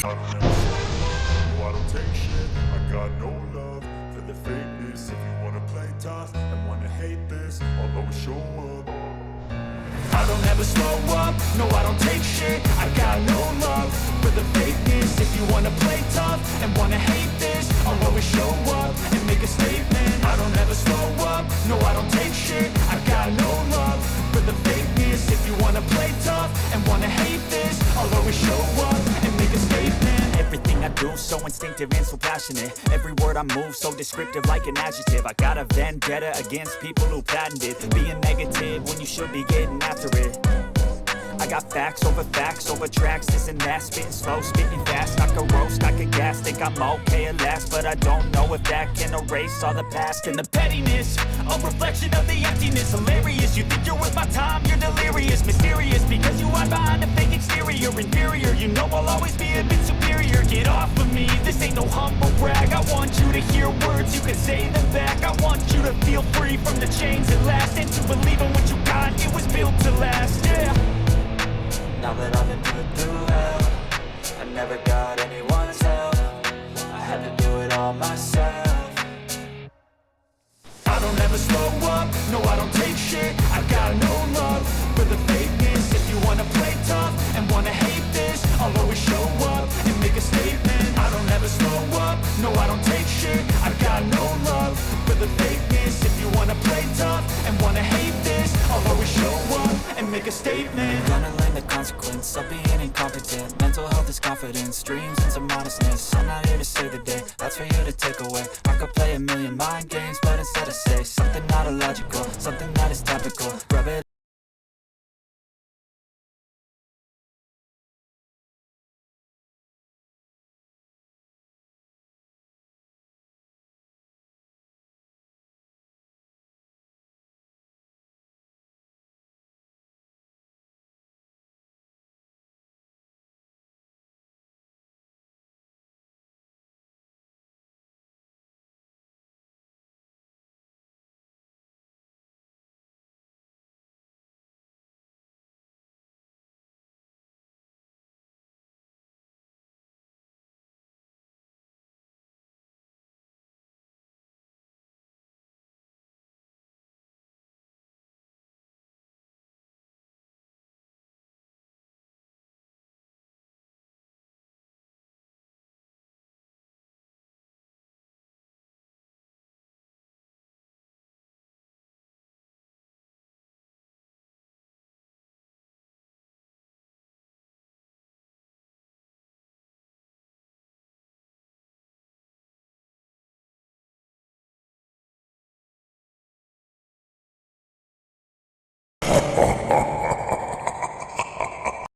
I don't ever no, I don't take shit. I got no love for the fakeness. If you wanna play tough and wanna hate this, I'll always show up. I don't ever slow up, no I don't take shit. I got no love for the fakeness. If you wanna play tough and wanna hate this, I'll always show up and make a statement. I don't ever slow up, no I don't take shit. I got no love for the fakeness. If you wanna play tough and wanna hate this, I'll always show up and make a statement. Everything I do so instinctive and so passionate. Every word I move so descriptive like an adjective. I got a vendetta against people who patented being negative when you should be getting after it. I got facts over tracks, this and that. Spitting slow, spitting fast, I could roast, I could gas. Think I'm okay at last, but I don't know if that can erase all the past. And the pettiness, a reflection of the emptiness. Hilarious, you think you're worth my time, you're delirious. Mysterious, because you hide behind a fake exterior. Inferior, you know I'll always be a bit superior. Get off of me, this ain't no humble brag. I want you to hear words, you can say them back. I want you to feel free from the chains at last, and to believe in what you got, it was built to last, yeah. Now that I've been put through hell, I never got anyone's help. I had to do it all myself. I don't ever slow up, no I don't take shit. I got no love for the fakeness. If you wanna play tough and wanna hate this, I'll always show up and make a statement. I don't ever slow up, no I don't take shit. I got no love for the fakeness. If you wanna play tough and wanna hate this, I'll always show up and make a statement. Gonna learn the consequence of being incompetent. Mental health is confidence, dreams and some modestness. I'm not here to save the day, that's for you to take away. I could play a million mind games, but instead I say something not illogical, something that is topical. Rub it